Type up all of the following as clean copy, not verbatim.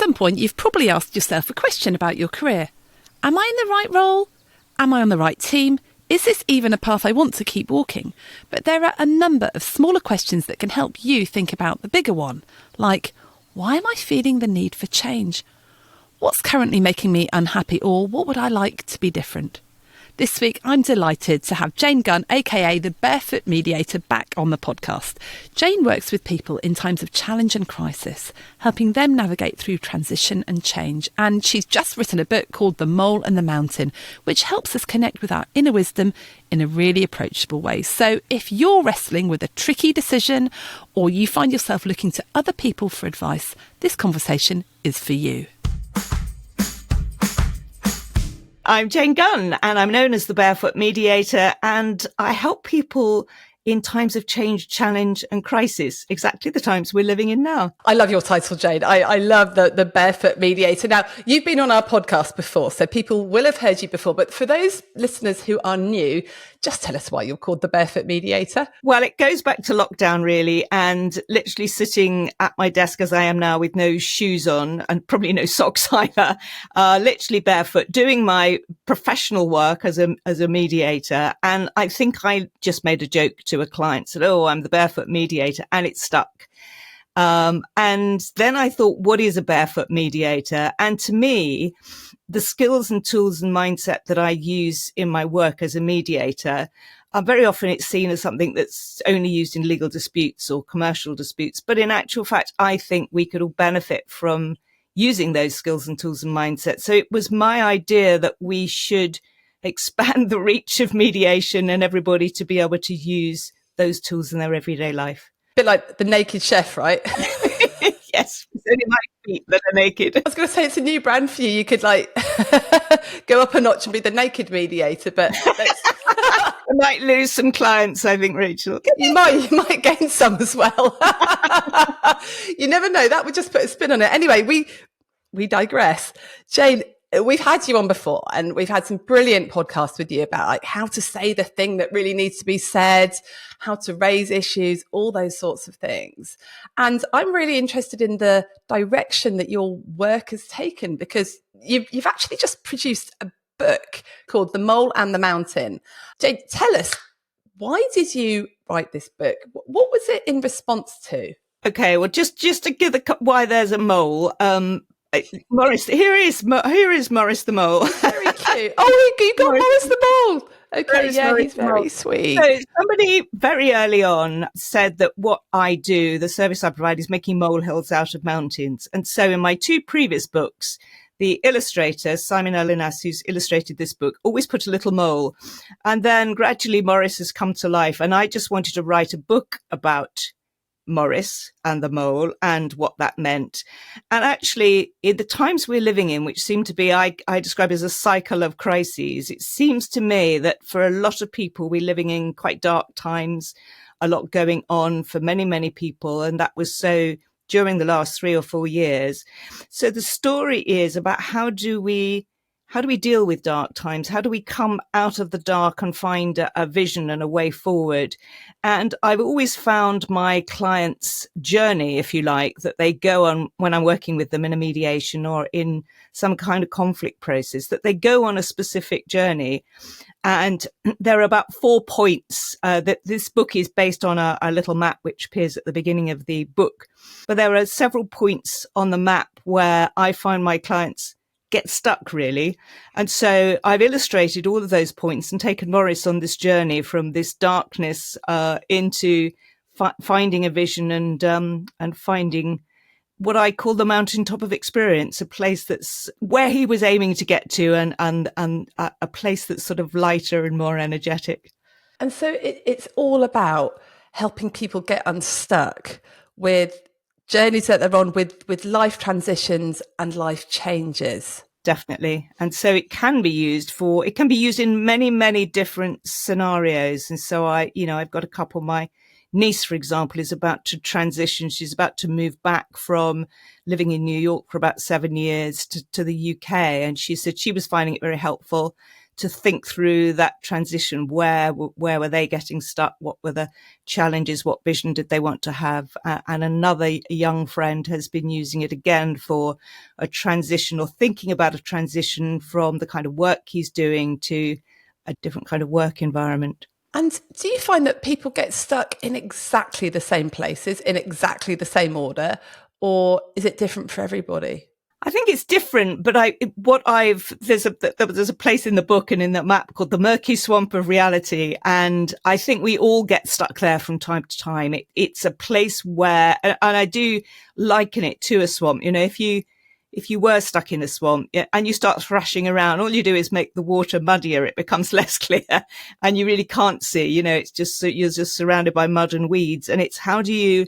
some point, you've probably asked yourself a question about your career. Am I in the right role? Am I on the right team? Is this even a path I want to keep walking? But there are a number of smaller questions that can help you think about the bigger one, like, why am I feeling the need for change? What's currently making me unhappy, or what would I like to be different? This week, I'm delighted to have Jane Gunn, aka the Barefoot Mediator, back on the podcast. Jane works with people in times of challenge and crisis, helping them navigate through transition and change. And she's just written a book called The Mole and the Mountain, which helps us connect with our inner wisdom in a really approachable way. So if you're wrestling with a tricky decision, or you find yourself looking to other people for advice, this conversation is for you. I'm Jane Gunn, and I'm known as the Barefoot Mediator, and I help people in times of change, challenge and crisis, exactly the times we're living in now. I love your title, Jane. I love the Barefoot Mediator. Now, you've been on our podcast before, so people will have heard you before, but for those listeners who are new, just tell us why you're called the Barefoot Mediator. Well, it goes back to lockdown, really, and literally sitting at my desk as I am now with no shoes on and probably no socks either, literally barefoot, doing my professional work as a mediator. And I think I just made a joke to a client, said, "Oh, I'm the Barefoot Mediator," and it stuck. And then I thought, what is a barefoot mediator? And to me, the skills and tools and mindset that I use in my work as a mediator are very often it's seen as something that's only used in legal disputes or commercial disputes. But in actual fact, I think we could all benefit from using those skills and tools and mindset. So it was my idea that we should expand the reach of mediation and everybody to be able to use those tools in their everyday life. A bit like the naked chef, right? Yes, it's only my feet that are naked. I was going to say it's a new brand for you. You could like go up a notch and be the naked mediator, but I might lose some clients, I think, Rachel. You might gain some as well. You never know. That would just put a spin on it. Anyway, we digress. Jane, we've had you on before and we've had some brilliant podcasts with you about like how to say the thing that really needs to be said, how to raise issues, all those sorts of things. And I'm really interested in the direction that your work has taken, because you've actually just produced a book called The Mole and the Mountain. Jane, tell us, why did you write this book? What was it in response to? Okay, well, just to give why there's a mole, Morris, here is Morris the mole. Very cute. Oh, you got Morris the mole. Okay, yeah, he's very sweet. So somebody very early on said that what I do, the service I provide, is making molehills out of mountains. And so in my two previous books, the illustrator, Simon Elinas, who's illustrated this book, always put a little mole. And then gradually Morris has come to life. And I just wanted to write a book about Morris and the mole and what that meant. And actually, in the times we're living in, which seem to be, I describe as a cycle of crises, it seems to me that for a lot of people, we're living in quite dark times, a lot going on for many, many people. And that was so during the last 3 or 4 years. So the story is about how do we deal with dark times? How do we come out of the dark and find a vision and a way forward? And I've always found my clients' journey, if you like, that they go on when I'm working with them in a mediation or in some kind of conflict process, that they go on a specific journey. And there are about 4 points that this book is based on a little map which appears at the beginning of the book. But there are several points on the map where I find my clients get stuck, really. And so I've illustrated all of those points and taken Morris on this journey from this darkness into finding a vision and finding what I call the mountaintop of experience, a place that's where he was aiming to get to and a place that's sort of lighter and more energetic. And so it's all about helping people get unstuck with journeys that they're on with life transitions and life changes. Definitely. And so it can be used in many, many different scenarios. And so I've got a couple. My niece, for example, is about to transition. She's about to move back from living in New York for about 7 years to the UK. And she said she was finding it very helpful think through that transition. Where were they getting stuck? What were the challenges? What vision did they want to have? And another young friend has been using it again for a transition, or thinking about a transition from the kind of work he's doing to a different kind of work environment. And do you find that people get stuck in exactly the same places, in exactly the same order, or is it different for everybody? I think it's different, but there's a place in the book and in that map called the murky swamp of reality. And I think we all get stuck there from time to time. It's a place where, and I do liken it to a swamp. You know, if you were stuck in a swamp and you start thrashing around, all you do is make the water muddier. It becomes less clear and you really can't see, you know, you're just surrounded by mud and weeds. And it's how do you,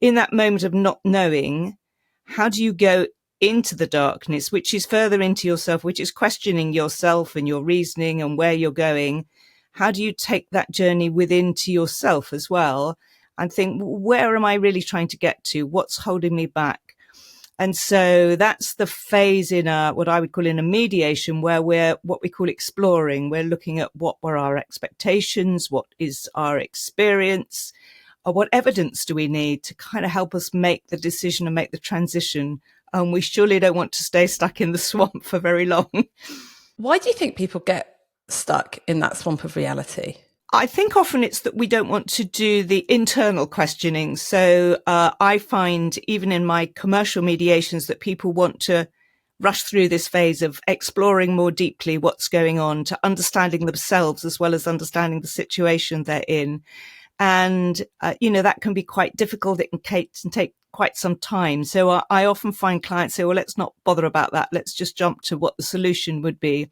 in that moment of not knowing, how do you go into the darkness, which is further into yourself, which is questioning yourself and your reasoning and where you're going? How do you take that journey within to yourself as well and think, where am I really trying to get to? What's holding me back? And so that's the phase in what I would call in a mediation, where we're what we call exploring. We're looking at what were our expectations, what is our experience, or what evidence do we need to kind of help us make the decision and make the transition. And we surely don't want to stay stuck in the swamp for very long. Why do you think people get stuck in that swamp of reality? I think often it's that we don't want to do the internal questioning. So I find even in my commercial mediations that people want to rush through this phase of exploring more deeply what's going on, to understanding themselves as well as understanding the situation they're in. And, that can be quite difficult. It can take quite some time. So I often find clients say, well, let's not bother about that. Let's just jump to what the solution would be.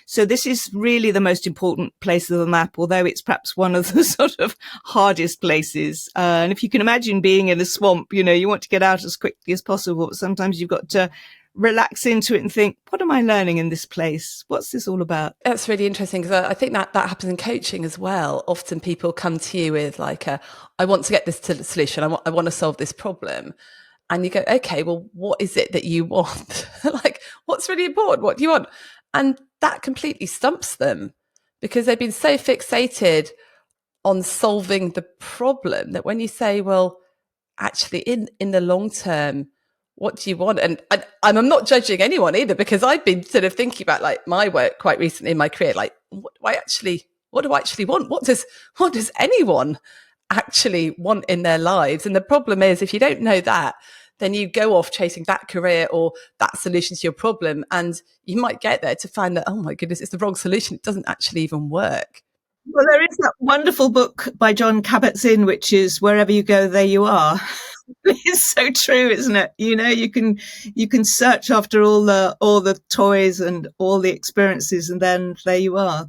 So this is really the most important place of the map, although it's perhaps one of the sort of hardest places. And if you can imagine being in a swamp, you want to get out as quickly as possible, but sometimes you've got to relax into it and think, what am I learning in this place? What's this all about? That's really interesting, because I think that happens in coaching as well. Often people come to you with like I want to get this to the solution. I want to solve this problem. And you go, okay, well, what is it that you want? Like, what's really important? What do you want? And that completely stumps them, because they've been so fixated on solving the problem that when you say, well, actually in the long term, what do you want? And I'm not judging anyone either, because I've been sort of thinking about like my work quite recently in my career. Like, what do I actually want? What does anyone actually want in their lives? And the problem is, if you don't know that, then you go off chasing that career or that solution to your problem. And you might get there to find that, oh my goodness, it's the wrong solution. It doesn't actually even work. Well, there is that wonderful book by John Kabat-Zinn, which is Wherever You Go, There You Are. It's so true, isn't it? You can search after all the toys and all the experiences, and then there you are.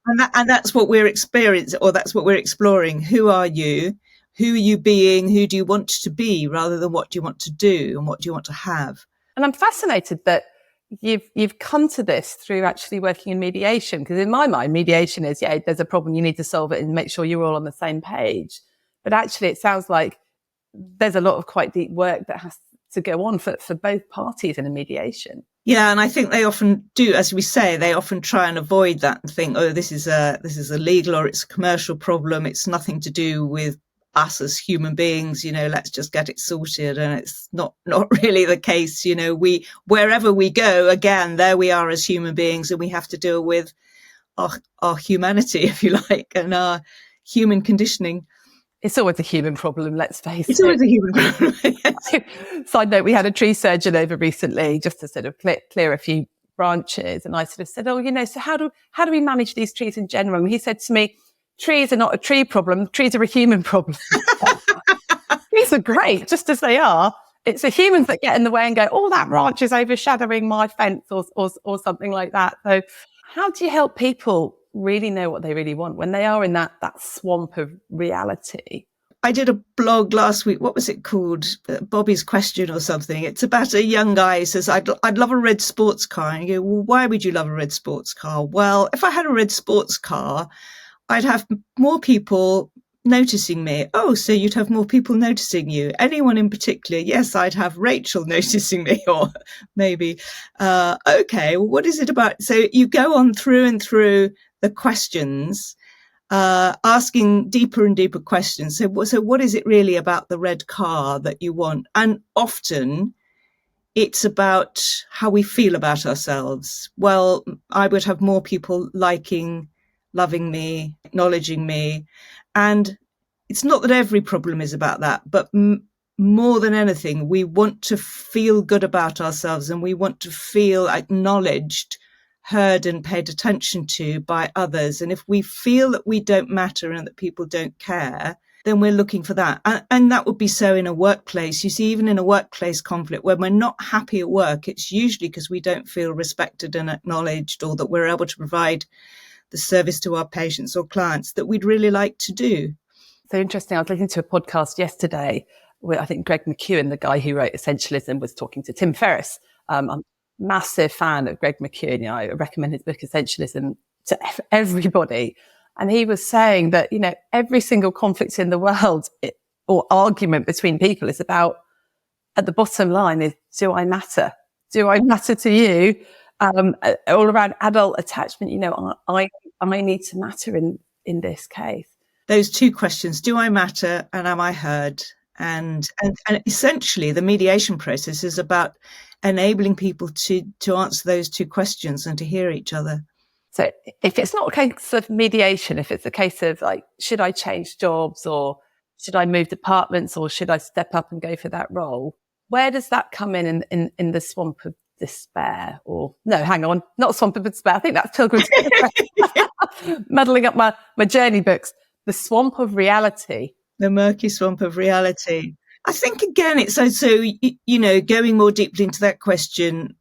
And that's what we're experiencing, or that's what we're exploring. Who are you? Who are you being? Who do you want to be, rather than what do you want to do and what do you want to have? And I'm fascinated that you've come to this through actually working in mediation, because in my mind, mediation is, there's a problem, you need to solve it and make sure you're all on the same page. But actually, it sounds like there's a lot of quite deep work that has to go on for both parties in a mediation. Yeah, and I think they often do, as we say, they often try and avoid that and think, oh, this is a legal or it's a commercial problem. It's nothing to do with us as human beings, let's just get it sorted. And it's not really the case. Wherever we go, again, there we are as human beings, and we have to deal with our humanity, if you like, and our human conditioning. It's always a human problem, let's face it. It's always a human problem. Side note, we had a tree surgeon over recently just to sort of clear a few branches. And I sort of said, so how do we manage these trees in general? And he said to me, trees are not a tree problem. Trees are a human problem. Trees are great, just as they are. It's the humans that get in the way and go, oh, that branch is overshadowing my fence or something like that. So how do you help people really know what they really want when they are in that swamp of reality? I did a blog last week. What was it called? Bobby's Question or something. It's about a young guy who says, I'd love a red sports car. And you go, well, why would you love a red sports car? Well, if I had a red sports car, I'd have more people noticing me. Oh, so you'd have more people noticing you. Anyone in particular? Yes, I'd have Rachel noticing me, or maybe, okay, well, what is it about? So you go on through and through the questions, asking deeper and deeper questions. So what is it really about the red car that you want? And often it's about how we feel about ourselves. Well, I would have more people liking, loving me, acknowledging me. And it's not that every problem is about that, but more than anything, we want to feel good about ourselves, and we want to feel acknowledged, heard and paid attention to by others. And if we feel that we don't matter and that people don't care, then we're looking for that. And that would be so in a workplace. You see, even in a workplace conflict, when we're not happy at work, it's usually because we don't feel respected and acknowledged, or that we're able to provide the service to our patients or clients that we'd really like to do. So interesting. I was listening to a podcast yesterday where I think Greg McKeown, the guy who wrote Essentialism, was talking to Tim Ferriss. I'm a massive fan of Greg McKeown. You know, I recommend his book Essentialism to everybody. And he was saying that, you know, every single conflict in the world or argument between people is about, at the bottom line is, do I matter? Do I matter to you? All around adult attachment, you know, I need to matter in this case. Those two questions, do I matter and am I heard? And essentially the mediation process is about enabling people to answer those two questions and to hear each other. So if it's not a case of mediation, if it's a case of like, should I change jobs, or should I move departments, or should I step up and go for that role? Where does that come in the swamp of despair? Or no, hang on, not swamp of despair. I think that's Pilgrim's muddling up my journey books. The swamp of reality. The murky swamp of reality. I think, again, it's also, you know, going more deeply into that question,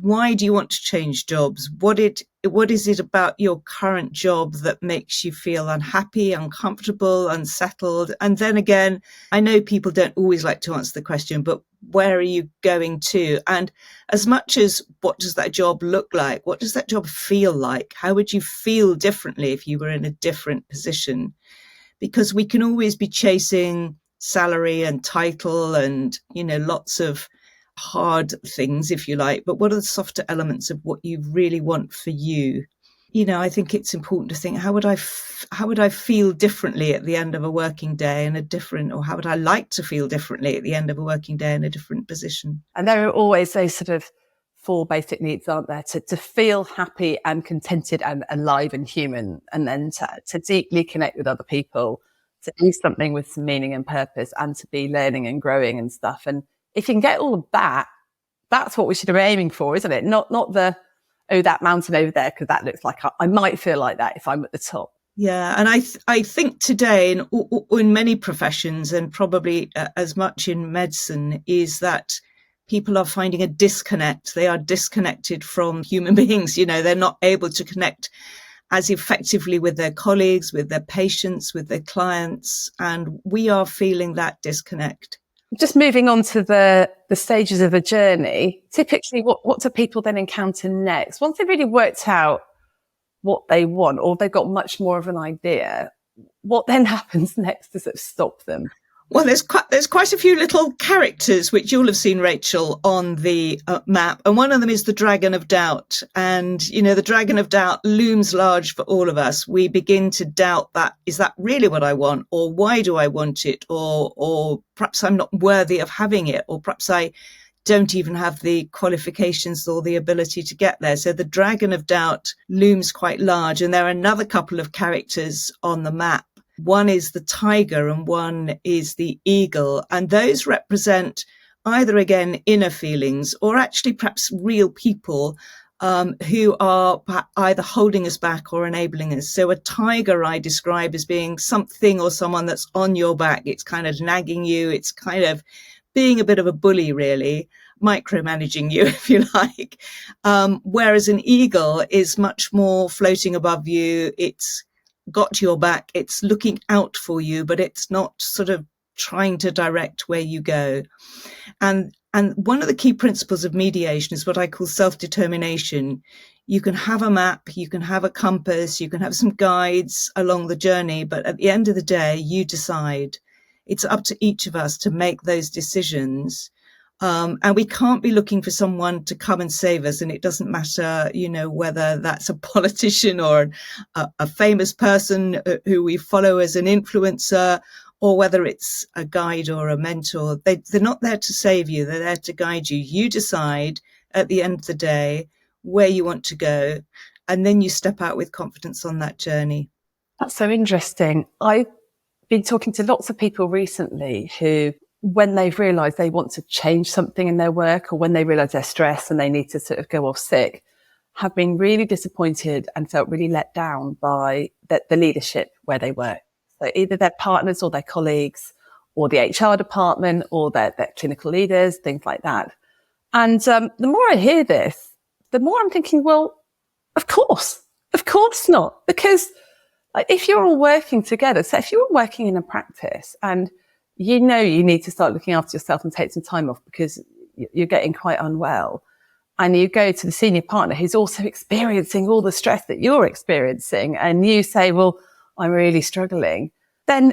why do you want to change jobs? What is it about your current job that makes you feel unhappy, uncomfortable, unsettled? And then again, I know people don't always like to answer the question, but where are you going to? And as much as what does that job look like? What does that job feel like? How would you feel differently if you were in a different position? Because we can always be chasing salary and title and, you know, lots of hard things, if you like, but what are the softer elements of what you really want for you? You know, I think it's important to think, how would I feel differently at the end of a working day or how would I like to feel differently at the end of a working day in a different position? And there are always those sort of 4 basic needs, aren't there? To feel happy and contented and alive and human, and then to deeply connect with other people, to do something with some meaning and purpose, and to be learning and growing and stuff. And if you can get all of that, that's what we should be aiming for, isn't it? Not the, oh, that mountain over there, because that looks like I might feel like that if I'm at the top. Yeah, and I think today in many professions, and probably as much in medicine, is that people are finding a disconnect. They are disconnected from human beings. You know, they're not able to connect as effectively with their colleagues, with their patients, with their clients, and we are feeling that disconnect. Just moving on to the stages of a journey, typically what do people then encounter next? Once they've really worked out what they want, or they've got much more of an idea, what then happens next to sort of stop them? Well, there's quite a few little characters, which you'll have seen, Rachel, on the map. And one of them is the Dragon of Doubt. And, you know, the Dragon of Doubt looms large for all of us. We begin to doubt that, is that really what I want? Or why do I want it? Or perhaps I'm not worthy of having it. Or perhaps I don't even have the qualifications or the ability to get there. So the Dragon of Doubt looms quite large. And there are another couple of characters on the map. One is the tiger and one is the eagle. And those represent either, again, inner feelings or actually perhaps real people who are either holding us back or enabling us. So a tiger I describe as being something or someone that's on your back. It's kind of nagging you. It's kind of being a bit of a bully, really, micromanaging you, if you like. Whereas an eagle is much more floating above you. It's got your back, it's looking out for you, but it's not sort of trying to direct where you go. And one of the key principles of mediation is what I call self-determination. You can have a map, you can have a compass, you can have some guides along the journey, but at the end of the day, you decide. It's up to each of us to make those decisions. And we can't be looking for someone to come and save us. And it doesn't matter, whether that's a politician or a famous person who we follow as an influencer, or whether it's a guide or a mentor. They're not there to save you. They're there to guide you. You decide at the end of the day where you want to go, and then you step out with confidence on that journey. That's so interesting. I've been talking to lots of people recently who, when they've realised they want to change something in their work, or when they realise they're stressed and they need to sort of go off sick, have been really disappointed and felt really let down by the leadership where they work. So either their partners or their colleagues or the HR department or their clinical leaders, things like that. And the more I hear this, the more I'm thinking, well, of course not. Because if you're all working together, so if you're working in a practice and you need to start looking after yourself and take some time off because you're getting quite unwell, and you go to the senior partner who's also experiencing all the stress that you're experiencing, and you say, well, I'm really struggling, then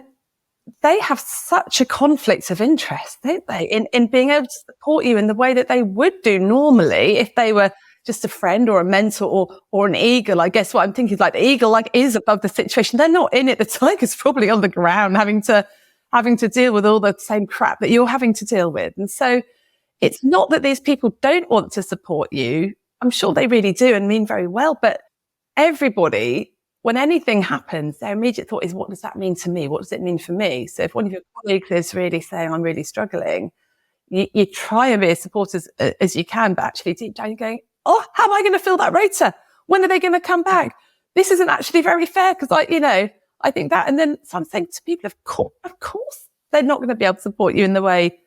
they have such a conflict of interest, don't they, in being able to support you in the way that they would do normally if they were just a friend or a mentor or an eagle. I guess what I'm thinking is the eagle is above the situation. They're not in it. The tiger's probably on the ground having to deal with all the same crap that you're having to deal with. And so it's not that these people don't want to support you. I'm sure they really do and mean very well, but everybody, when anything happens, their immediate thought is, what does that mean to me? What does it mean for me? So if one of your colleagues is really saying, I'm really struggling, you try and be as supportive as you can, but actually deep down you're going, oh, how am I going to fill that rota? When are they going to come back? This isn't actually very fair because I think that. And then so I'm saying to people, of course, they're not going to be able to support you in the way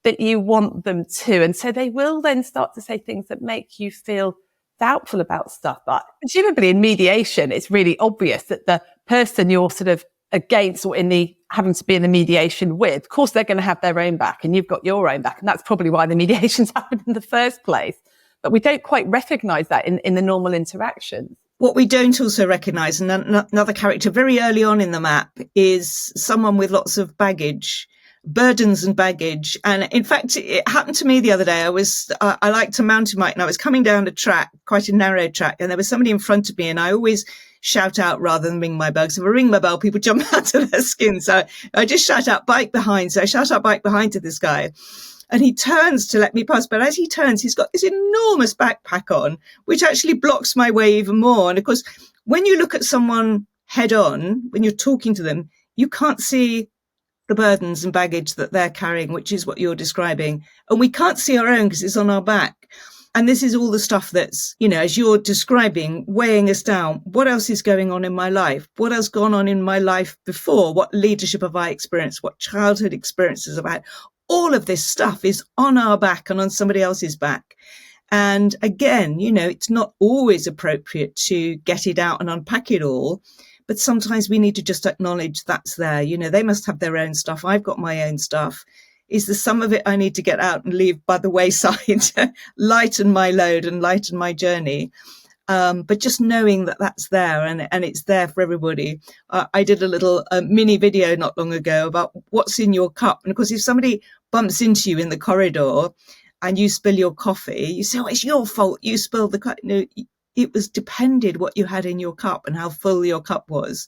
that you want them to. And so they will then start to say things that make you feel doubtful about stuff. But presumably in mediation, it's really obvious that the person you're sort of against or having to be in the mediation with, of course, they're going to have their own back and you've got your own back. And that's probably why the mediations happened in the first place. But we don't quite recognise that in the normal interactions. What we don't also recognise, and another character very early on in the map, is someone with lots of baggage, burdens and baggage. And in fact, it happened to me the other day. I like to mountain bike and I was coming down a track, quite a narrow track, and there was somebody in front of me, and I always shout out rather than ring my bell. Because if I ring my bell, people jump out of their skin. So I just shout out bike behind. So I shout out bike behind to this guy. And he turns to let me pass. But as he turns, he's got this enormous backpack on, which actually blocks my way even more. And of course, when you look at someone head on, when you're talking to them, you can't see the burdens and baggage that they're carrying, which is what you're describing. And we can't see our own because it's on our back. And this is all the stuff that's, as you're describing, weighing us down. What else is going on in my life? What has gone on in my life before? What leadership have I experienced? What childhood experiences have I had? All of this stuff is on our back and on somebody else's back. And again, it's not always appropriate to get it out and unpack it all. But sometimes we need to just acknowledge that's there. They must have their own stuff. I've got my own stuff. Is there some of it I need to get out and leave by the wayside, lighten my load and lighten my journey? But just knowing that that's there and it's there for everybody. I did a little mini video not long ago about what's in your cup. And of course, if somebody bumps into you in the corridor and you spill your coffee, you say, oh, it's your fault. You spilled the coffee. No, it was depended what you had in your cup and how full your cup was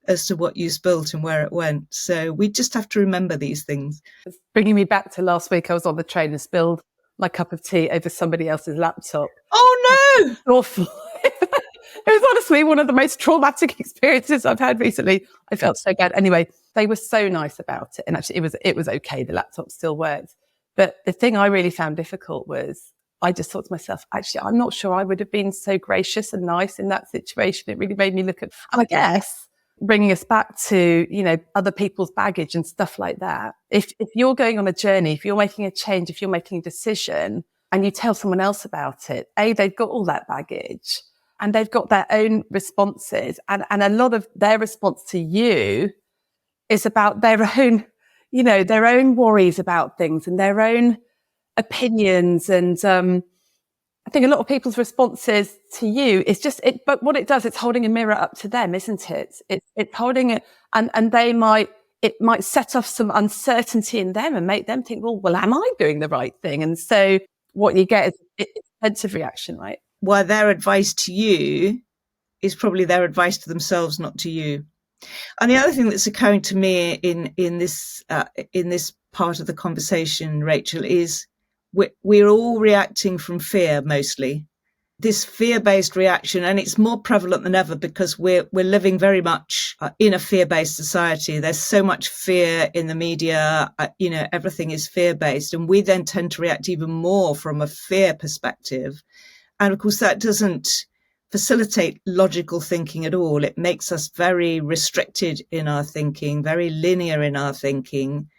as to what you spilt and where it went. So we just have to remember these things. It's bringing me back to last week. I was on the train and spilled my cup of tea over somebody else's laptop. Oh, no! Awful. It was honestly one of the most traumatic experiences I've had recently. I felt so bad. Anyway, they were so nice about it. And actually it was okay. The laptop still worked. But the thing I really found difficult was I just thought to myself, actually, I'm not sure I would have been so gracious and nice in that situation. It really made me look at, and I guess bringing us back to, other people's baggage and stuff like that. If you're going on a journey, if you're making a change, if you're making a decision and you tell someone else about it, they've got all that baggage and they've got their own responses. And a lot of their response to you is about their own, their own worries about things and their own opinions. And I think a lot of people's responses to you is just it, but what it does, it's holding a mirror up to them, isn't it? It's holding it, and it might set off some uncertainty in them and make them think, well, am I doing the right thing? And so what you get is it's a defensive reaction, right? While their advice to you is probably their advice to themselves, not to you. And the other thing that's occurring to me in this part of the conversation, Rachel, is we're all reacting from fear mostly. This fear-based reaction, and it's more prevalent than ever because we're living very much in a fear-based society. There's so much fear in the media, everything is fear-based, and we then tend to react even more from a fear perspective. And of course, that doesn't facilitate logical thinking at all. It makes us very restricted in our thinking, very linear in our thinking.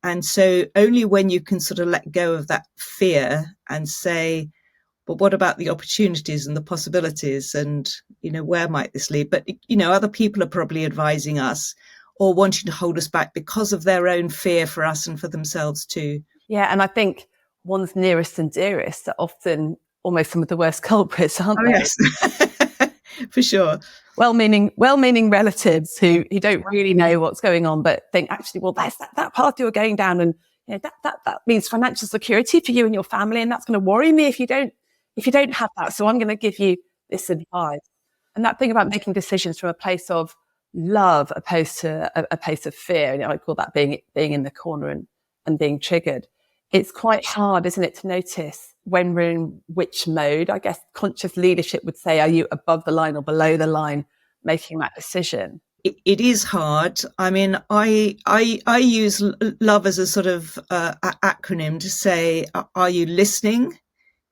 And so only when you can sort of let go of that fear and say, but what about the opportunities and the possibilities, and, where might this lead? But, other people are probably advising us or wanting to hold us back because of their own fear for us and for themselves too. Yeah. And I think one's nearest and dearest are often almost some of the worst culprits, aren't they? Yes, for sure. Well-meaning relatives who don't really know what's going on, but think actually, well, that's that path you're going down, and that means financial security for you and your family, and that's going to worry me if you don't have that. So I'm going to give you this advice. And that thing about making decisions from a place of love opposed to a place of fear, and I call that being in the corner and being triggered. It's quite hard, isn't it, to notice when we're in which mode. I guess conscious leadership would say, are you above the line or below the line making that decision? It is hard. I mean, I use love as a sort of acronym to say, are you listening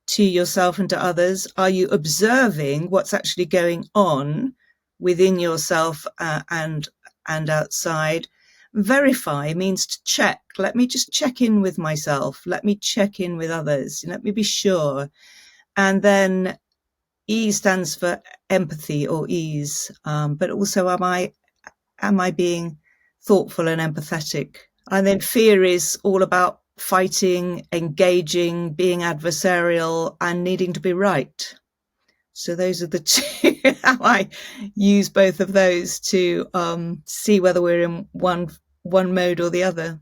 to yourself and to others? Are you observing what's actually going on within yourself and outside? Verify means to check. Let me just check in with myself. Let me check in with others. Let me be sure. And then E stands for empathy or ease. But also, am I being thoughtful and empathetic? And then fear is all about fighting, engaging, being adversarial, and needing to be right. So those are the two. How I use both of those to see whether we're in one mode or the other.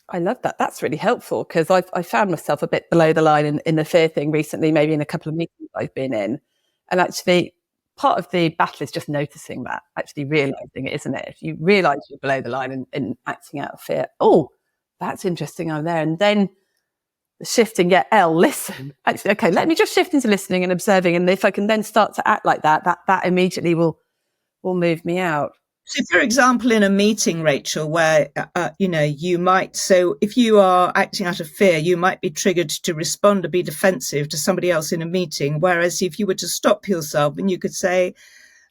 I love that. That's really helpful, because I found myself a bit below the line in the fear thing recently, maybe in a couple of meetings I've been in. And actually, part of the battle is just noticing that, actually realising it, isn't it? If you realise you're below the line and acting out of fear, oh, that's interesting, I'm there. And then shifting, L, listen. Actually, okay, let me just shift into listening and observing. And if I can then start to act like that immediately will move me out. So, for example, in a meeting, Rachel, where, you might, so if you are acting out of fear, you might be triggered to respond or be defensive to somebody else in a meeting. Whereas if you were to stop yourself and you could say,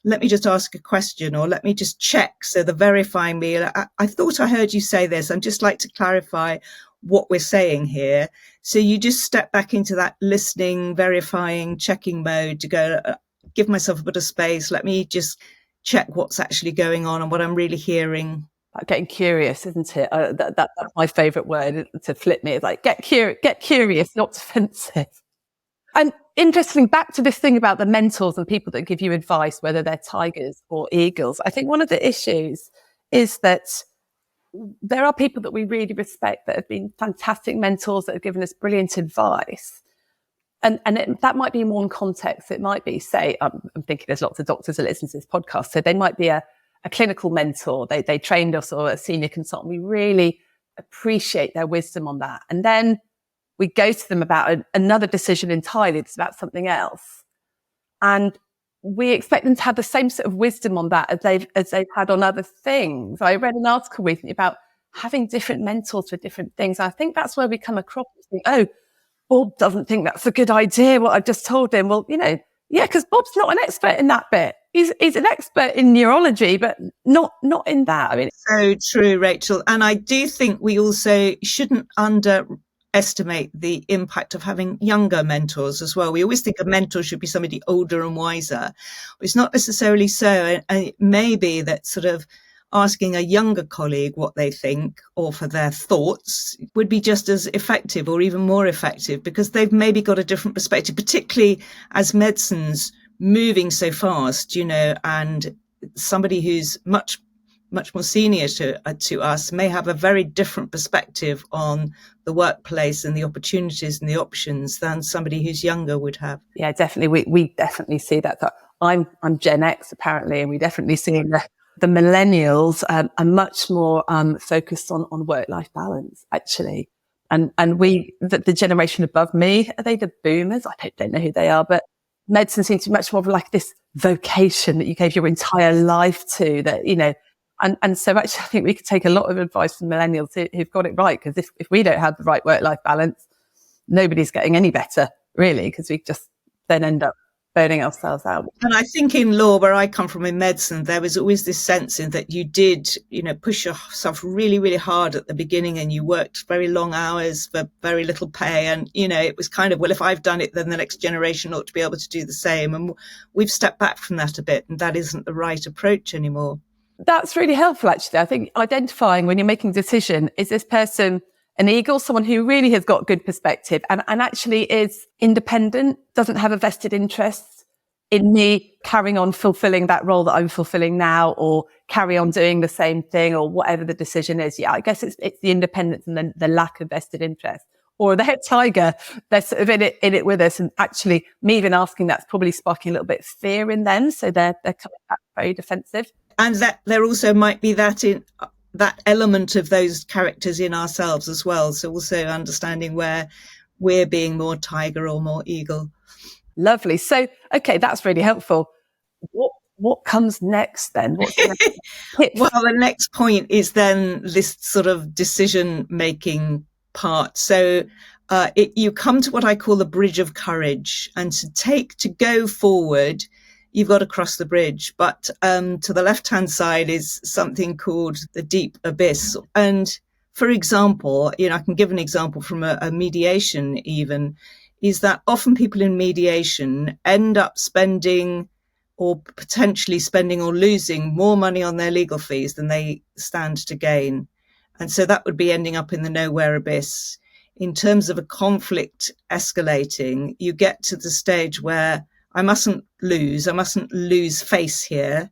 let me just ask a question, or let me just check. So the verifying me, I thought I heard you say this. I'd just like to clarify what we're saying here. So you just step back into that listening, verifying, checking mode to go, give myself a bit of space. Let me just check what's actually going on and what I'm really hearing. Getting curious, isn't it? That's my favourite word to flip me. It's like, get curious, not defensive. And interesting, back to this thing about the mentors and people that give you advice, whether they're tigers or eagles. I think one of the issues is that there are people that we really respect that have been fantastic mentors that have given us brilliant advice. And that might be in one context. It might be, say, I'm thinking there's lots of doctors that listen to this podcast. So they might be a clinical mentor. They trained us, or a senior consultant. We really appreciate their wisdom on that. And then we go to them about another decision entirely. It's about something else. And we expect them to have the same sort of wisdom on that as they've had on other things. I read an article recently about having different mentors for different things. I think that's where we come across and think, Bob doesn't think that's a good idea, what I've just told him. Well, because Bob's not an expert in that bit. He's an expert in neurology, but not in that. I mean, so true, Rachel. And I do think we also shouldn't underestimate the impact of having younger mentors as well. We always think a mentor should be somebody older and wiser. But it's not necessarily so. And it may be that sort of asking a younger colleague what they think or for their thoughts would be just as effective or even more effective, because they've maybe got a different perspective, particularly as medicine's moving so fast, and somebody who's much more senior to us may have a very different perspective on the workplace and the opportunities and the options than somebody who's younger would have. Yeah, definitely. We definitely see that. I'm Gen X apparently, and we definitely see the millennials are much more focused on work-life balance, actually. And the generation above me, are they the boomers? I don't know who they are, but medicine seems to be much more of like this vocation that you gave your entire life to, that, and so actually I think we could take a lot of advice from millennials who've got it right, because if we don't have the right work-life balance, nobody's getting any better, really, because we just then end up burning ourselves out. And I think in law, where I come from in medicine, there was always this sense in that you did, push yourself really, really hard at the beginning, and you worked very long hours for very little pay. And, it was kind of, well, if I've done it, then the next generation ought to be able to do the same. And we've stepped back from that a bit, and that isn't the right approach anymore. That's really helpful, actually. I think identifying when you're making a decision, is this person an eagle, someone who really has got good perspective and actually is independent, doesn't have a vested interest in me carrying on fulfilling that role that I'm fulfilling now, or carry on doing the same thing, or whatever the decision is. Yeah, I guess it's the independence and the lack of vested interest. Or the head tiger, they're sort of in it with us. And actually, me even asking that's probably sparking a little bit of fear in them. So they're coming back very defensive. And that there also might be that element of those characters in ourselves as well. So also understanding where we're being more tiger or more eagle. Lovely. So, okay, that's really helpful. What comes next then? What's the next tip? Well, the next point is then this sort of decision-making part. So you come to what I call the bridge of courage, and to go forward, you've got to cross the bridge. But to the left-hand side is something called the deep abyss. And for example, I can give an example from a mediation even, is that often people in mediation end up spending or potentially spending or losing more money on their legal fees than they stand to gain. And so that would be ending up in the nowhere abyss. In terms of a conflict escalating, you get to the stage where I mustn't lose face here.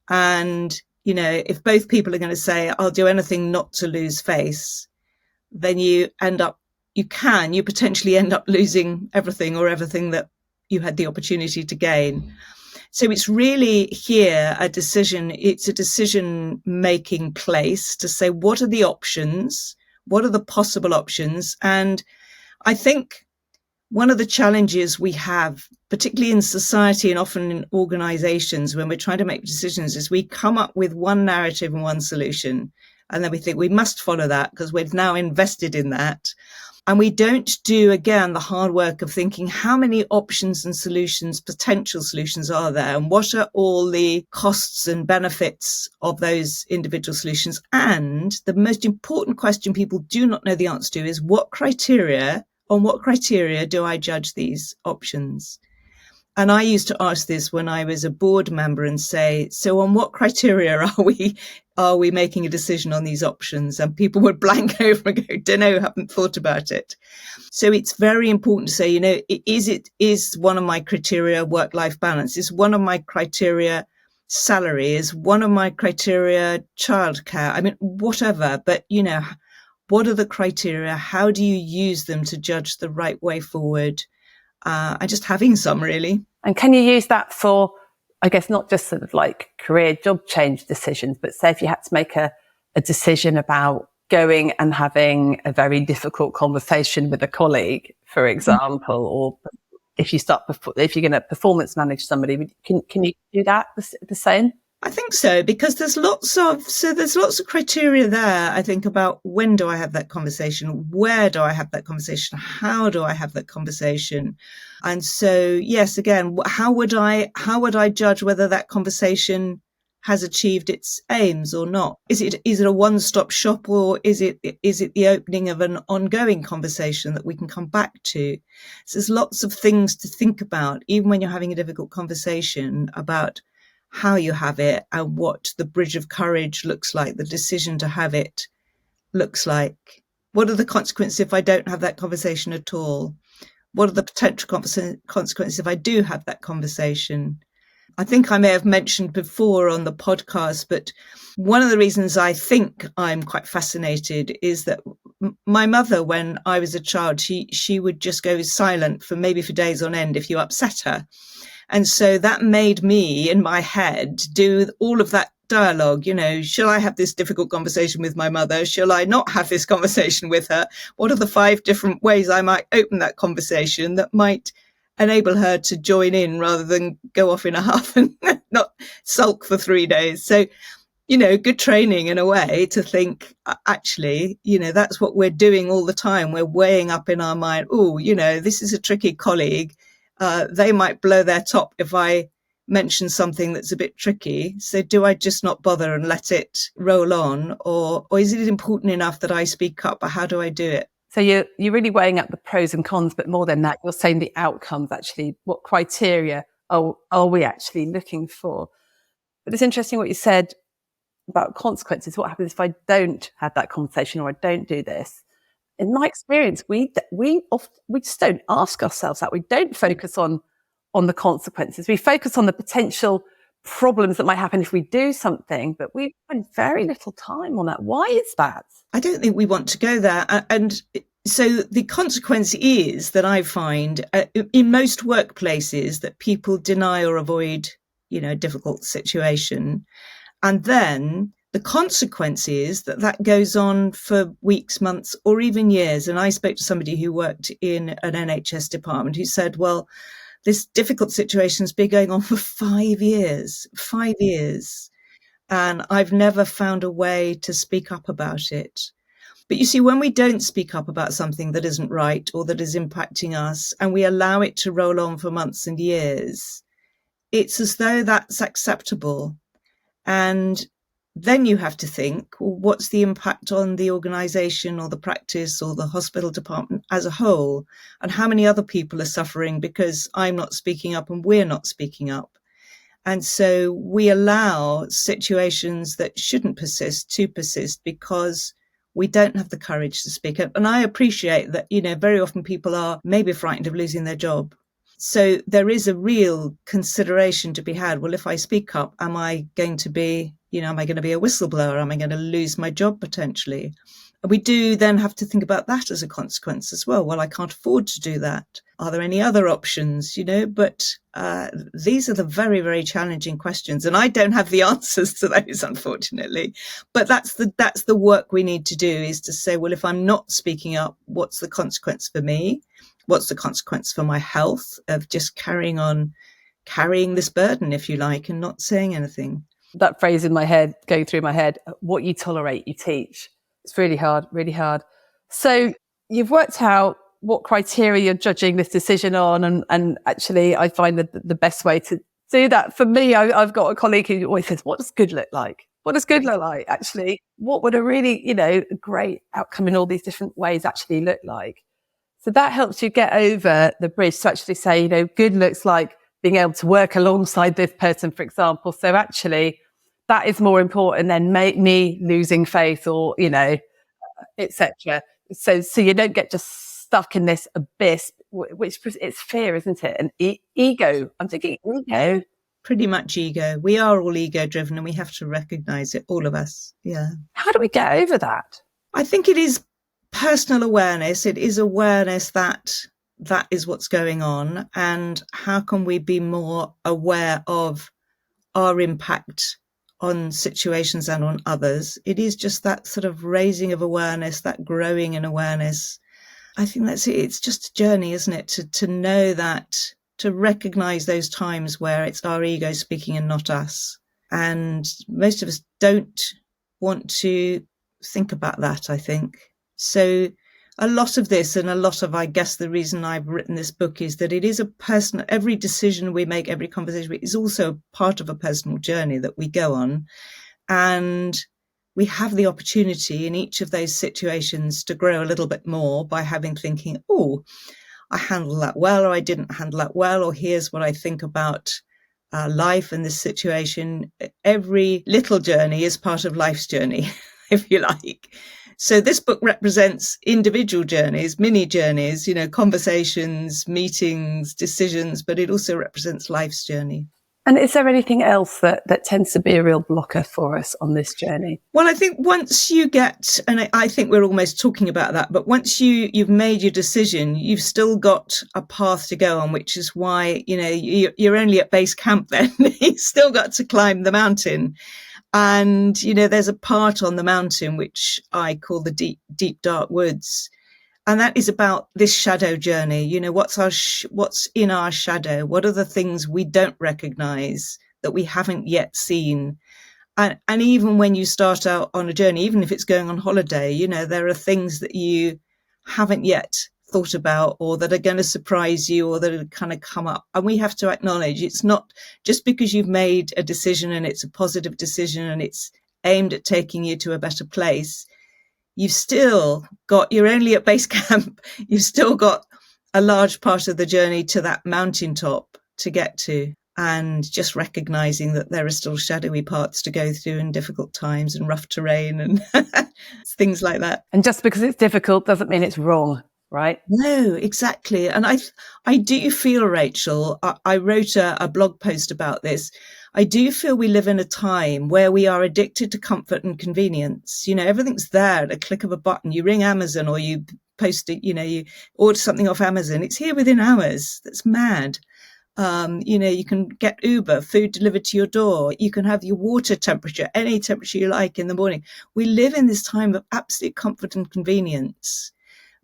And, if both people are going to say, I'll do anything not to lose face, then you potentially end up losing everything that you had the opportunity to gain. So it's really here it's a decision-making place to say, what are the options? What are the possible options? And I think one of the challenges we have, particularly in society and often in organizations, when we're trying to make decisions, is we come up with one narrative and one solution. And then we think we must follow that because we've now invested in that. And we don't do, again, the hard work of thinking how many options and solutions, potential solutions are there, and what are all the costs and benefits of those individual solutions. And the most important question people do not know the answer to is on what criteria do I judge these options? And I used to ask this when I was a board member and say, so on what criteria are we making a decision on these options? And people would blank over and go, don't know, haven't thought about it. So it's very important to say, is one of my criteria work-life balance? Is one of my criteria salary? Is one of my criteria childcare? I mean, whatever. But, what are the criteria? How do you use them to judge the right way forward? And just having some, really. And can you use that for, I guess, not just sort of like career job change decisions, but say if you had to make a decision about going and having a very difficult conversation with a colleague, for example, or if you're going to performance manage somebody, can you do that the same? I think so, because there's lots of criteria there, I think, about when do I have that conversation? Where do I have that conversation? How do I have that conversation? And so, yes, again, how would I judge whether that conversation has achieved its aims or not? Is it a one-stop shop, or is it the opening of an ongoing conversation that we can come back to? So there's lots of things to think about, even when you're having a difficult conversation, about how you have it and what the bridge of courage looks like, the decision to have it looks like. What are the consequences if I don't have that conversation at all? What are the potential consequences if I do have that conversation? I think I may have mentioned before on the podcast, but one of the reasons I think I'm quite fascinated is that my mother, when I was a child, she would just go silent for days on end if you upset her. And so that made me, in my head, do all of that dialogue. Shall I have this difficult conversation with my mother? Shall I not have this conversation with her? What are the 5 different ways I might open that conversation that might enable her to join in rather than go off in a huff and not sulk for 3 days? So, good training in a way to think, actually, that's what we're doing all the time. We're weighing up in our mind, this is a tricky colleague. They might blow their top if I mention something that's a bit tricky. So do I just not bother and let it roll on? Or is it important enough that I speak up? Or how do I do it? So you're really weighing up the pros and cons, but more than that, you're saying the outcomes, actually. What criteria are we actually looking for? But it's interesting what you said about consequences. What happens if I don't have that conversation or I don't do this? In my experience, we just don't ask ourselves that. We don't focus on the consequences. We focus on the potential problems that might happen if we do something, but we spend very little time on that. Why is that? I don't think we want to go there. And so the consequence is that I find in most workplaces that people deny or avoid, a difficult situation. And then the consequence is that goes on for weeks, months, or even years. And I spoke to somebody who worked in an NHS department who said, well, this difficult situation's been going on for 5 years. And I've never found a way to speak up about it. But you see, when we don't speak up about something that isn't right or that is impacting us, and we allow it to roll on for months and years, it's as though that's acceptable. And then you have to think, well, what's the impact on the organisation or the practice or the hospital department as a whole? And how many other people are suffering because I'm not speaking up and we're not speaking up? And so we allow situations that shouldn't persist to persist because we don't have the courage to speak up. And I appreciate that, very often people are maybe frightened of losing their job. So there is a real consideration to be had. Well, if I speak up, am I going to be a whistleblower? Am I going to lose my job potentially? And we do then have to think about that as a consequence as well. Well, I can't afford to do that. Are there any other options? But these are the very, very challenging questions. And I don't have the answers to those, unfortunately. But that's the work we need to do, is to say, well, if I'm not speaking up, what's the consequence for me? What's the consequence for my health of just carrying this burden, if you like, and not saying anything? That phrase in my head, going through my head, what you tolerate, you teach. It's really hard, really hard. So you've worked out what criteria you're judging this decision on. And actually, I find that the best way to do that, for me, I've got a colleague who always says, what does good look like? What does good look like? Actually, what would a really, great outcome in all these different ways actually look like? So that helps you get over the bridge to actually say, good looks like being able to work alongside this person, for example. So actually, that is more important than me losing faith or, etc. So you don't get just stuck in this abyss, which it's fear, isn't it? And ego. I'm thinking ego. Pretty much ego. We are all ego driven and we have to recognize it, all of us. Yeah. How do we get over that? I think it is personal awareness. It is awareness that is what's going on, and how can we be more aware of our impact on situations and on others. It is just that sort of raising of awareness, that growing in awareness. I think that's it. It's just a journey, isn't it? To know that, to recognize those times where it's our ego speaking and not us. And most of us don't want to think about that, I think. So a lot of this, and a lot of, I guess, the reason I've written this book is that it is a personal, every decision we make, every conversation is also part of a personal journey that we go on. And we have the opportunity in each of those situations to grow a little bit more by thinking, oh, I handled that well, or I didn't handle that well, or here's what I think about life and this situation, every little journey is part of life's journey, if you like. So this book represents individual journeys, mini journeys, conversations, meetings, decisions, but it also represents life's journey. And is there anything else that tends to be a real blocker for us on this journey? Well, I think once you get, and I think we're almost talking about that, but once you've made your decision, you've still got a path to go on, which is why, you're only at base camp then. You've still got to climb the mountain. And, there's a part on the mountain which I call the deep, deep, dark woods. And that is about this shadow journey. What's in our shadow? What are the things we don't recognize that we haven't yet seen? And even when you start out on a journey, even if it's going on holiday, there are things that you haven't yet thought about or that are going to surprise you or that are kind of come up. And we have to acknowledge it's not just because you've made a decision and it's a positive decision and it's aimed at taking you to a better place. You're only at base camp. You've still got a large part of the journey to that mountaintop to get to. And just recognizing that there are still shadowy parts to go through and difficult times and rough terrain and things like that. And just because it's difficult doesn't mean it's wrong, right? No, exactly. And I do feel, Rachel, I wrote a blog post about this. I do feel we live in a time where we are addicted to comfort and convenience. Everything's there at a click of a button. You ring Amazon or you post it, you order something off Amazon. It's here within hours. That's mad. You can get Uber, food delivered to your door. You can have your water temperature, any temperature you like in the morning. We live in this time of absolute comfort and convenience,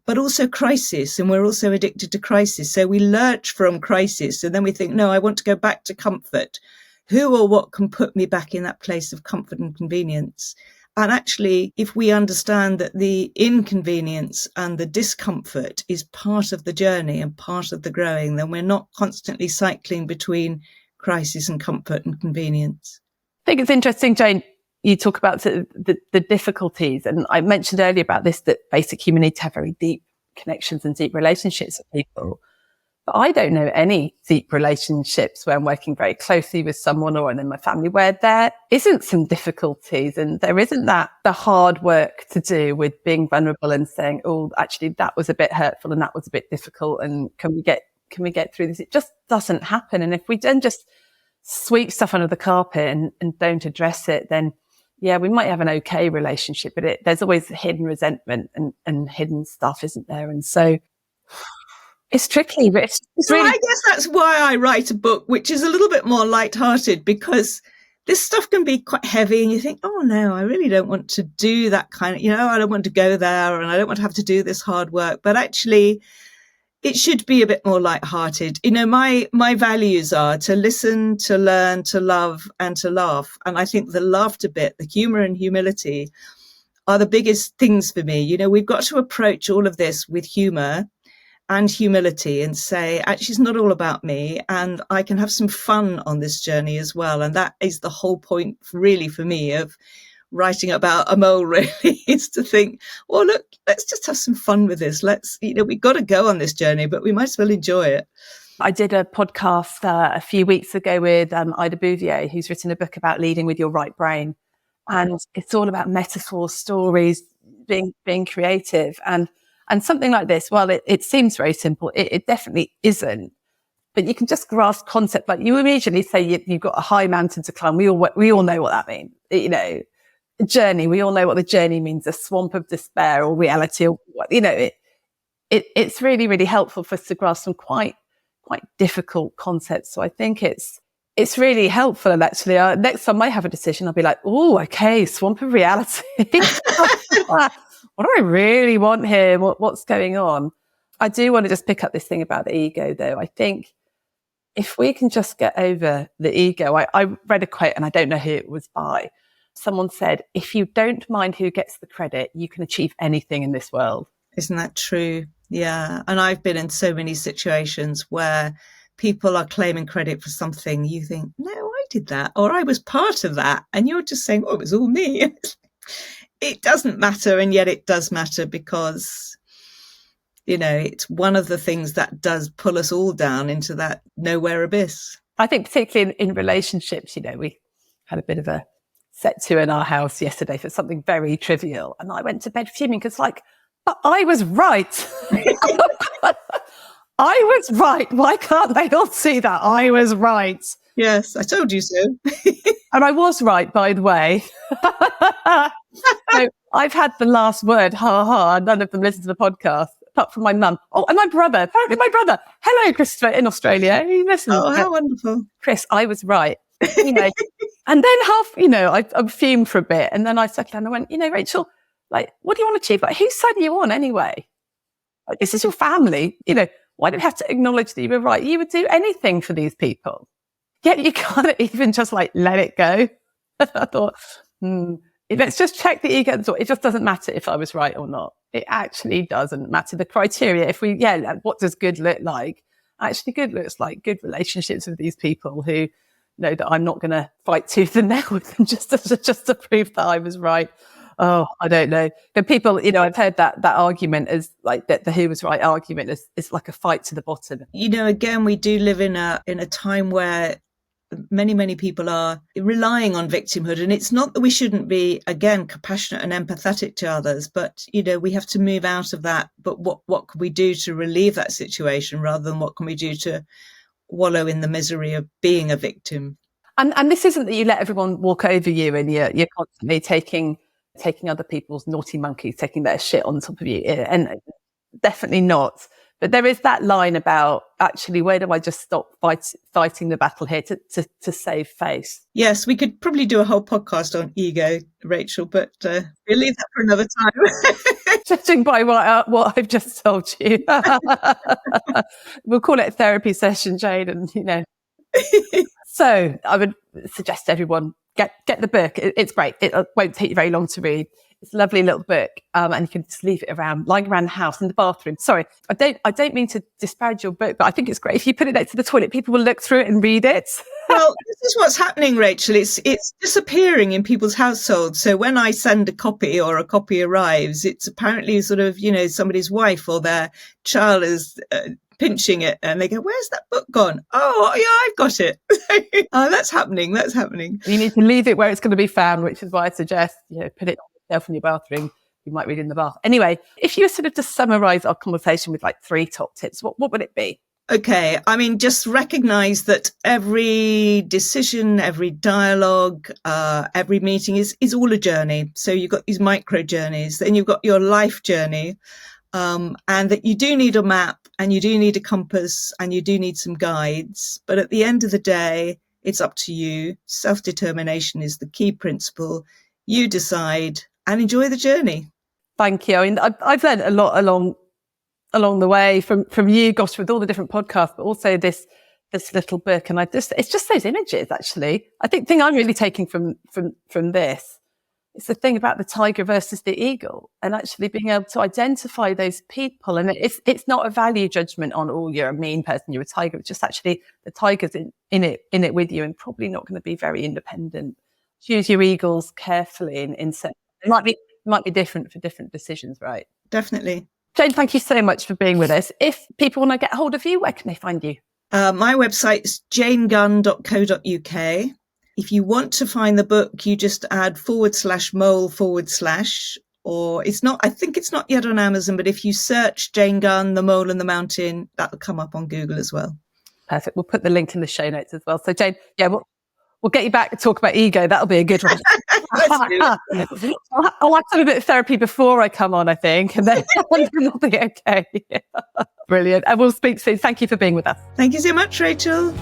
but also crisis. And we're also addicted to crisis. So we lurch from crisis and then we think, no, I want to go back to comfort. Who or what can put me back in that place of comfort and convenience? And actually, if we understand that the inconvenience and the discomfort is part of the journey and part of the growing, then we're not constantly cycling between crisis and comfort and convenience. I think it's interesting, Jane, you talk about the difficulties. And I mentioned earlier about this, that basic human need to have very deep connections and deep relationships with people. But I don't know any deep relationships where I'm working very closely with someone or in my family where there isn't some difficulties and there isn't the hard work to do with being vulnerable and saying, oh, actually, that was a bit hurtful and that was a bit difficult. And can we get through this? It just doesn't happen. And if we then just sweep stuff under the carpet and don't address it, then yeah, we might have an okay relationship, but there's always hidden resentment and hidden stuff, isn't there? And so it's tricky, but it's really... I guess that's why I write a book, which is a little bit more lighthearted, because this stuff can be quite heavy and you think, oh no, I really don't want to do that kind of, I don't want to go there and I don't want to have to do this hard work. But actually, it should be a bit more lighthearted. My values are to listen, to learn, to love and to laugh. And I think the laughter bit, the humor and humility are the biggest things for me. We've got to approach all of this with humor and humility and say, actually, it's not all about me and I can have some fun on this journey as well. And that is the whole point really for me of writing about a mole, really, is to think, well, look, let's just have some fun with this. We've got to go on this journey, but we might as well enjoy it. I did a podcast a few weeks ago with Ida Bouvier, who's written a book about leading with your right brain. And it's all about metaphors, stories, being creative. And something like this, well, it seems very simple. It definitely isn't. But you can just grasp concept. Like you immediately say you've got a high mountain to climb. We all know what that means. A journey. We all know what the journey means. A swamp of despair or reality. Or it's really, really helpful for us to grasp some quite difficult concepts. So I think it's really helpful. And actually, next time I have a decision, I'll be like, oh, okay, swamp of reality. What do I really want here? What's going on? I do want to just pick up this thing about the ego, though. I think if we can just get over the ego, I read a quote and I don't know who it was by. Someone said, if you don't mind who gets the credit, you can achieve anything in this world. Isn't that true? Yeah. And I've been in so many situations where people are claiming credit for something. You think, no, I did that, or I was part of that. And you're just saying, oh, it was all me. It doesn't matter. And yet it does matter because, it's one of the things that does pull us all down into that nowhere abyss. I think particularly in relationships, we had a bit of a set to in our house yesterday for something very trivial. And I went to bed fuming because but I was right. I was right. Why can't they all see that? I was right. Yes, I told you so. And I was right, by the way. So I've had the last word, ha ha. None of them listen to the podcast, apart from my mum. Oh, and my brother. Apparently my brother. Hello, Christopher, in Australia. He listens. Oh, how wonderful. Chris, I was right. And then I fumed for a bit. And then I settled down and I went, Rachel, what do you want to achieve? Whose side are you on anyway? This is your family. Why do you have to acknowledge that you were right? You would do anything for these people. Yet you can't even just let it go. I thought, let's just check the ego. It just doesn't matter if I was right or not. It actually doesn't matter. The criteria, what does good look like? Actually, good looks like good relationships with these people who know that I'm not going to fight tooth and nail with them just to prove that I was right. Oh, I don't know. But people, I've heard that argument is that the who was right argument is like a fight to the bottom. Again, we do live in a time where many, many people are relying on victimhood. And it's not that we shouldn't be, again, compassionate and empathetic to others, but, we have to move out of that. But what can we do to relieve that situation rather than what can we do to wallow in the misery of being a victim? And this isn't that you let everyone walk over you and you're constantly taking other people's naughty monkeys, taking their shit on top of you. And definitely not. But there is that line about, actually, where do I just stop fighting the battle here to save face? Yes, we could probably do a whole podcast on ego, Rachel, but we'll leave that for another time. Judging by what I've just told you. We'll call it a therapy session, Jane, and, So I would suggest everyone get the book. It's great. It won't take you very long to read. It's a lovely little book, and you can just leave it lying around the house, in the bathroom. Sorry, I don't mean to disparage your book, but I think it's great. If you put it next to the toilet, people will look through it and read it. Well, this is what's happening, Rachel. It's disappearing in people's households. So when I send a copy or a copy arrives, it's apparently sort of, somebody's wife or their child is pinching it and they go, where's that book gone? Oh, yeah, I've got it. That's happening. You need to leave it where it's going to be found, which is why I suggest, put it yourself in your bathroom. You might read in the bath. Anyway, if you were sort of to summarize our conversation with 3 top tips, what would it be? Okay. Just recognize that every decision, every dialogue, every meeting is all a journey. So you've got these micro journeys, then you've got your life journey, and that you do need a map and you do need a compass and you do need some guides. But at the end of the day, it's up to you. Self-determination is the key principle. You decide and enjoy the journey. Thank you. I mean, I've learned a lot along the way from you, gosh, with all the different podcasts, but also this little book. And it's just those images, actually. I think the thing I'm really taking from this is the thing about the tiger versus the eagle, and actually being able to identify those people. And it's not a value judgment on, oh, you're a mean person, you're a tiger. It's just actually the tiger's in it with you and probably not going to be very independent. Choose your eagles carefully in set. It might be different for different decisions, right? Definitely. Jane, thank you so much for being with us. If people want to get hold of you, where can they find you? My website is janegunn.co.uk. If you want to find the book, you just add /mole/, or I think it's not yet on Amazon, but if you search Jane Gunn, The Mole and the Mountain, that'll come up on Google as well. Perfect. We'll put the link in the show notes as well. So Jane, we'll get you back to talk about ego. That'll be a good one. I'll have to have a bit of therapy before I come on, I think. And then it'll be okay. Brilliant. And we'll speak soon. Thank you for being with us. Thank you so much, Rachel.